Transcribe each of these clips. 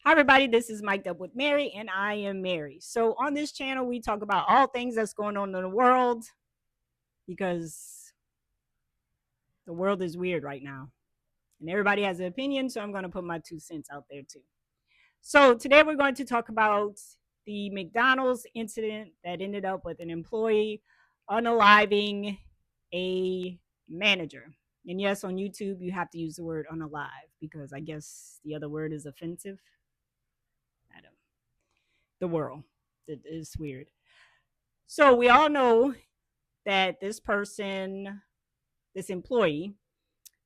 Hi, everybody. This is Mic'd Up with Mary, and I am Mary. So, on this channel, we talk about all things that's going on in the world because the world is weird right now. And everybody has an opinion, so I'm going to put my 2 cents out there too. So, today we're going to talk about the McDonald's incident that ended up with an employee unaliving a manager. And yes, on YouTube, you have to use the word unalive because I guess the other word is offensive. I don't. The world. It is weird. So we all know that this person, this employee,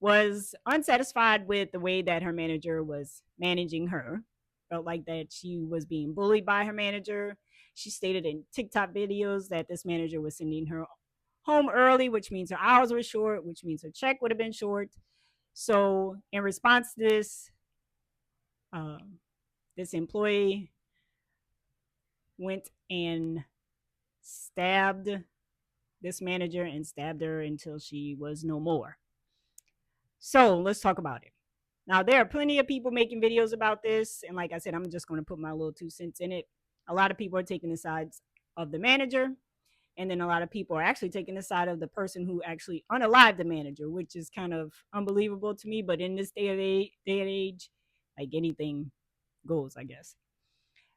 was unsatisfied with the way that her manager was managing her. Felt like that she was being bullied by her manager. She stated in TikTok videos that this manager was sending her home early, which means her hours were short, which means her check would have been short. So, in response to this, uh, this employee went and stabbed this manager and stabbed her until she was no more. So let's talk about it. Now, there are plenty of people making videos about this. And like I said, I'm just going to put my little 2 cents in it. A lot of people are taking the sides of the manager. And then a lot of people are actually taking the side of the person who actually unalived the manager, which is kind of unbelievable to me. But in this day and age, like anything goes, I guess.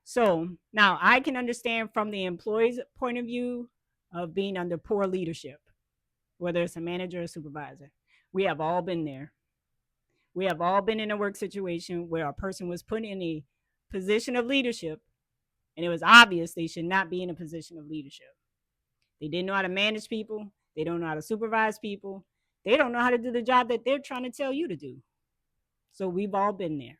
So now I can understand from the employee's point of view of being under poor leadership, whether it's a manager or supervisor. We have all been there. We have all been in a work situation where a person was put in a position of leadership and it was obvious they should not be in a position of leadership. They didn't know how to manage people. They don't know how to supervise people. They don't know how to do the job that they're trying to tell you to do. So we've all been there.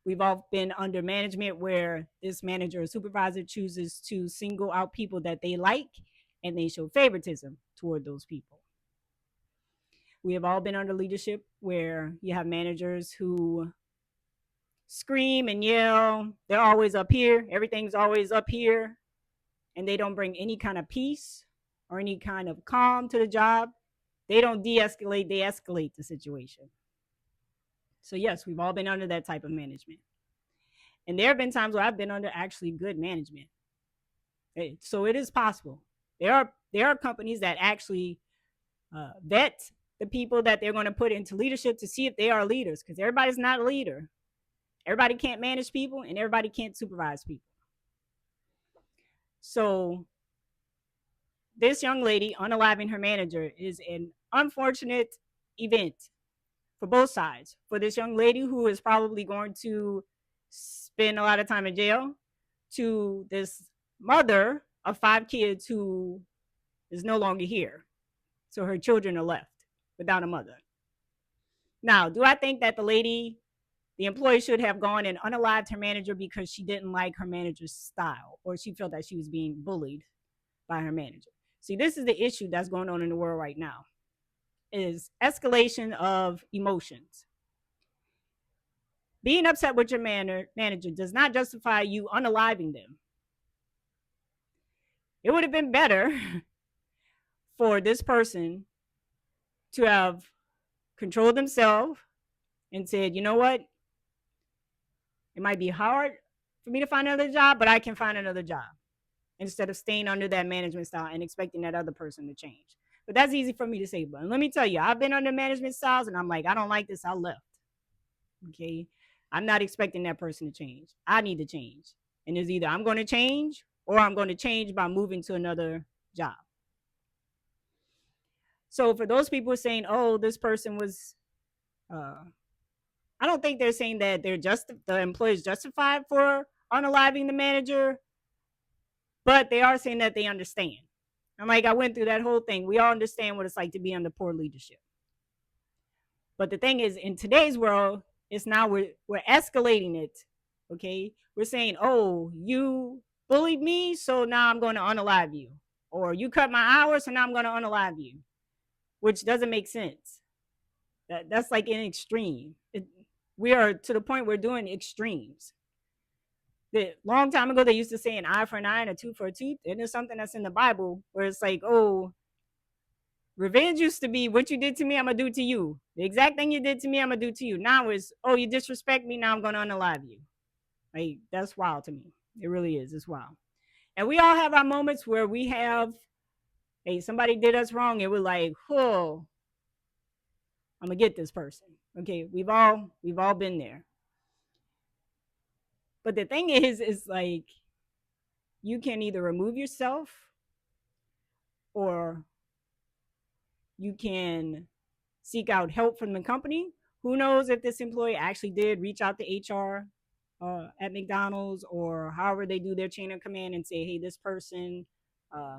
We've all been under management where this manager or supervisor chooses to single out people that they like and they show favoritism toward those people. We have all been under leadership where you have managers who scream and yell. They're always up here. Everything's always up here. And they don't bring any kind of peace or any kind of calm to the job. They don't de escalate, they escalate the situation. So, yes, we've all been under that type of management. And there have been times where I've been under actually good management. So it is possible. There are companies that actually vet the people that they're going to put into leadership to see if they are leaders, because everybody's not a leader. Everybody can't manage people and everybody can't supervise people. So this young lady unaliving her manager is an unfortunate event for both sides. For this young lady who is probably going to spend a lot of time in jail, to this mother of 5 kids who is no longer here. So her children are left without a mother. Now, do I think that the employee should have gone and unalived her manager because she didn't like her manager's style or she felt that she was being bullied by her manager? See, this is the issue that's going on in the world right now, is escalation of emotions. Being upset with your manager does not justify you unaliving them. It would have been better for this person to have controlled themselves and said, you know what? It might be hard for me to find another job, but I can find another job, instead of staying under that management style and expecting that other person to change. But that's easy for me to say. But let me tell you, I've been under management styles and I'm like, I don't like this. I left. Okay. I'm not expecting that person to change. I need to change. And it's either I'm going to change or I'm going to change by moving to another job. So for those people saying, oh, this person was, I don't think they're saying that the employee is justified for unaliving the manager, but they are saying that they understand. I'm like, I went through that whole thing. We all understand what it's like to be under poor leadership. But the thing is, in today's world, it's now we're escalating it. Okay, we're saying, oh, you bullied me, so now I'm going to unalive you, or you cut my hours, so now I'm going to unalive you, which doesn't make sense. That's like an extreme. We are to the point we're doing extremes. The long time ago they used to say an eye for an eye and a tooth for a tooth, and there's something that's in the Bible where it's like, oh, Revenge used to be what you did to me, I'm gonna do to you. The exact thing you did to me, I'm gonna do to you. Now is, oh, you disrespect me, now I'm gonna unalive you. Like, that's wild to me. It really is. It's wild. And we all have our moments where we have, hey, somebody did us wrong, and we're like, oh, I'm gonna get this person. Okay, we've all been there. But the thing is like, you can either remove yourself, or you can seek out help from the company. Who knows if this employee actually did reach out to HR at McDonald's, or however they do their chain of command, and say, hey, this person uh,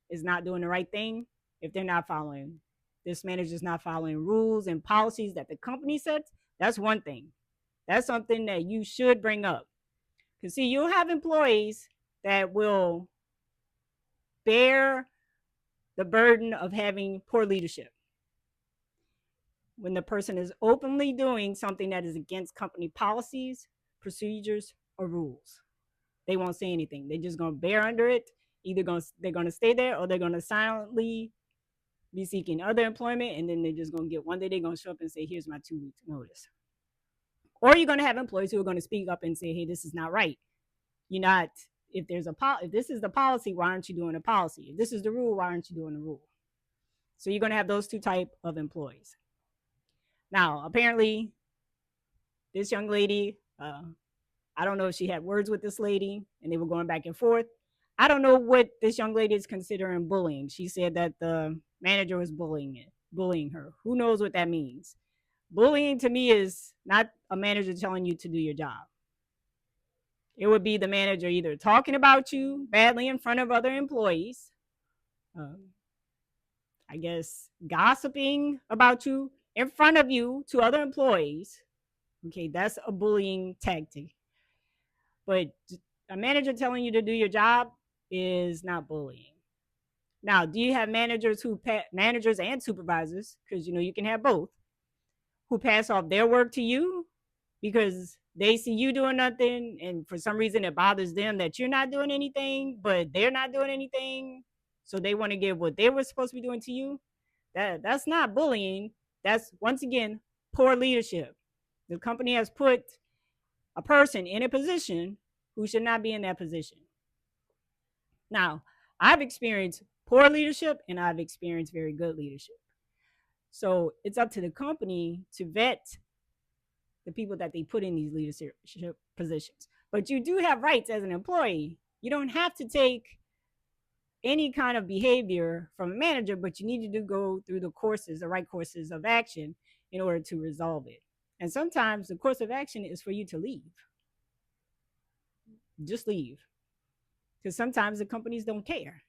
is not doing the right thing. If they're not following, this manager is not following rules and policies that the company sets, that's one thing. That's something that you should bring up. Because, see, you'll have employees that will bear the burden of having poor leadership when the person is openly doing something that is against company policies, procedures, or rules. They won't say anything. They're just going to bear under it. Either they're going to stay there, or they're going to silently be seeking other employment, and then they're just going to get, one day they're going to show up and say, here's my 2 weeks notice. Or you're going to have employees who are going to speak up and say, hey, this is not right. You're not, if this is the policy, why aren't you doing the policy? If this is the rule, why aren't you doing the rule? So you're going to have those two type of employees. Now, apparently, this young lady, I don't know if she had words with this lady and they were going back and forth. I don't know what this young lady is considering bullying. She said that the manager was bullying her. Who knows what that means? Bullying to me is not a manager telling you to do your job. It would be the manager either talking about you badly in front of other employees, I guess gossiping about you in front of you to other employees. Okay, that's a bullying tactic. But a manager telling you to do your job is not bullying. Now, do you have managers managers and supervisors, because you can have both, who pass off their work to you because they see you doing nothing, and for some reason it bothers them that you're not doing anything, but they're not doing anything, so they want to give what they were supposed to be doing to you? That's not bullying. That's, once again, poor leadership. The company has put a person in a position who should not be in that position. Now, I've experienced poor leadership and I've experienced very good leadership. So it's up to the company to vet the people that they put in these leadership positions. But you do have rights as an employee. You don't have to take any kind of behavior from a manager, but you need to go through the right courses of action in order to resolve it. And sometimes the course of action is for you to leave. Just leave. Because sometimes the companies don't care.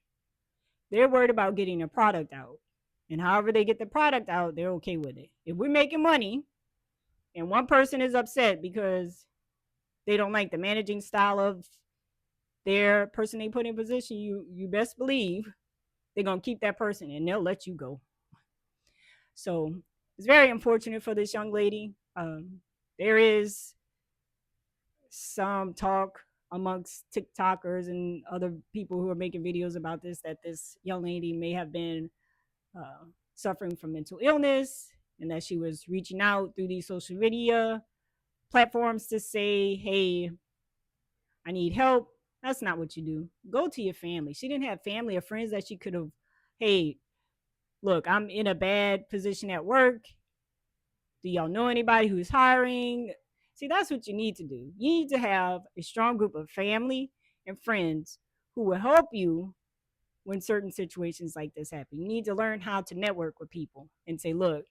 They're worried about getting their product out. And however they get the product out, they're okay with it. If we're making money and one person is upset because they don't like the managing style of their person they put in position, you best believe they're going to keep that person and they'll let you go. So it's very unfortunate for this young lady. There is some talk amongst TikTokers and other people who are making videos about this, that this young lady may have been suffering from mental illness, and that she was reaching out through these social media platforms to say, hey, I need help. That's not what you do. Go to your family. She didn't have family or friends that she could have, hey, look, I'm in a bad position at work. Do y'all know anybody who's hiring? See, that's what you need to do. You need to have a strong group of family and friends who will help you when certain situations like this happen. You need to learn how to network with people and say, look,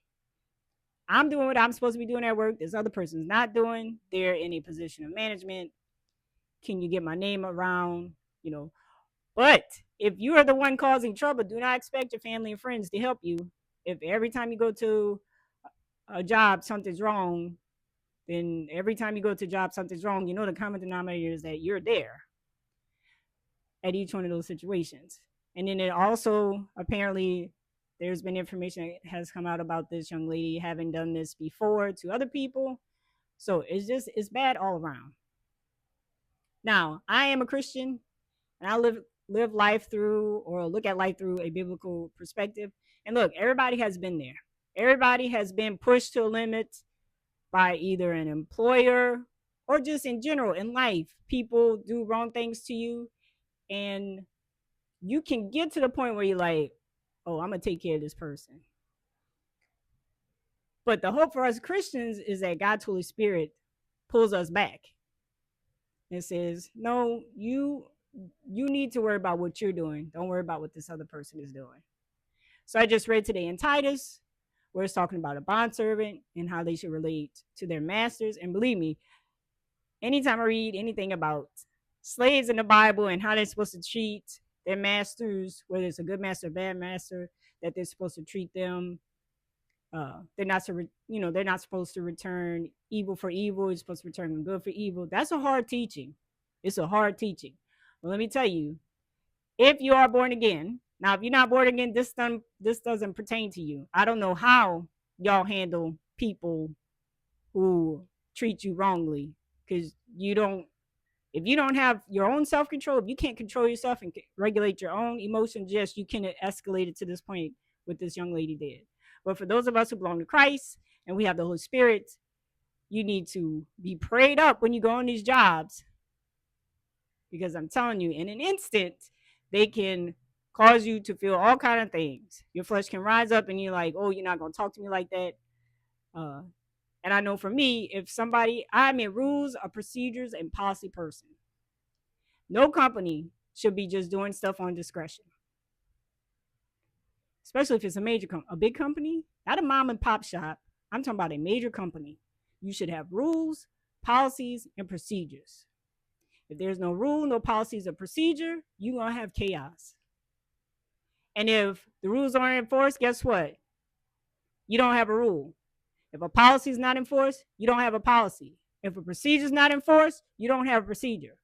I'm doing what I'm supposed to be doing at work. This other person's not doing. They're in a position of management. Can you get my name around? But if you are the one causing trouble, do not expect your family and friends to help you. If every time you go to a job, something's wrong, then every time you go to a job, something's wrong, the common denominator is that you're there at each one of those situations. And then it also, apparently, there's been information that has come out about this young lady having done this before to other people. So it's bad all around. Now, I am a Christian, and I live life through, or look at life through, a biblical perspective. And look, everybody has been there. Everybody has been pushed to a limit by either an employer or just in general in life. People do wrong things to you, and you can get to the point where you're like, oh, I'm going to take care of this person. But the hope for us Christians is that God's Holy Spirit pulls us back and says, no, you need to worry about what you're doing. Don't worry about what this other person is doing. So I just read today in Titus, where it's talking about a bondservant and how they should relate to their masters. And believe me, anytime I read anything about slaves in the Bible and how they're supposed to treat their masters, whether it's a good master or bad master, that they're supposed to treat them. They're not they're not supposed to return evil for evil. You're supposed to return good for evil. That's a hard teaching. It's a hard teaching. But let me tell you, if you are born again, now if you're not born again, this doesn't pertain to you. I don't know how y'all handle people who treat you wrongly, because if you don't have your own self-control, if you can't control yourself and regulate your own emotions, yes, you can escalate it to this point what this young lady did. But for those of us who belong to Christ and we have the Holy Spirit, you need to be prayed up when you go on these jobs, because I'm telling you, in an instant, they can cause you to feel all kind of things. Your flesh can rise up and you're like, oh, you're not going to talk to me like that. And I know for me, I'm a rules, a procedures, and policy person. No company should be just doing stuff on discretion, especially if it's a big company, not a mom and pop shop. I'm talking about a major company. You should have rules, policies, and procedures. If there's no rule, no policies, or procedure, you're going to have chaos. And if the rules aren't enforced, guess what? You don't have a rule. If a policy is not enforced, you don't have a policy. If a procedure is not enforced, you don't have a procedure.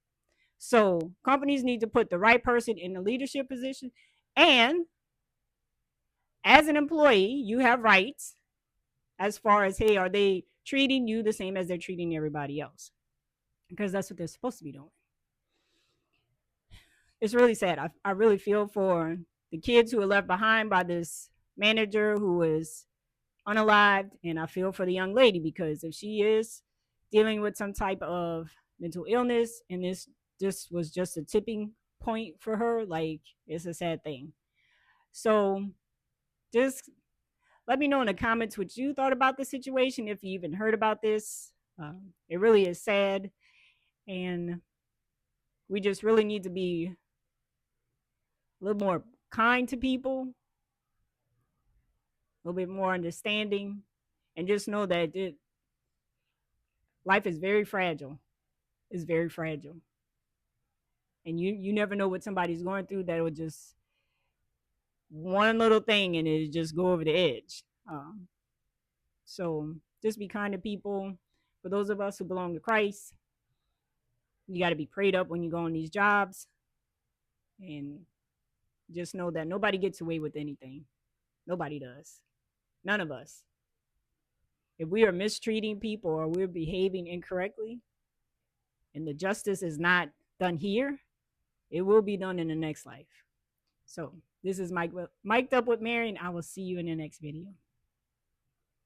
So companies need to put the right person in the leadership position. And as an employee, you have rights as far as, hey, are they treating you the same as they're treating everybody else? Because that's what they're supposed to be doing. It's really sad. I really feel for the kids who were left behind by this manager who was unalived, and I feel for the young lady, because if she is dealing with some type of mental illness and this was just a tipping point for her, like, it's a sad thing. So just let me know in the comments what you thought about the situation, if you even heard about this. It really is sad, and we just really need to be a little more kind to people, a little bit more understanding, and just know that life is very fragile. It's very fragile. And you never know what somebody's going through that will just one little thing and it just go over the edge. So just be kind to people. For those of us who belong to Christ, you got to be prayed up when you go on these jobs, and just know that nobody gets away with anything. Nobody does. None of us. If we are mistreating people or we're behaving incorrectly and the justice is not done here, it will be done in the next life. So this is Mic'd Up with Mary, and I will see you in the next video.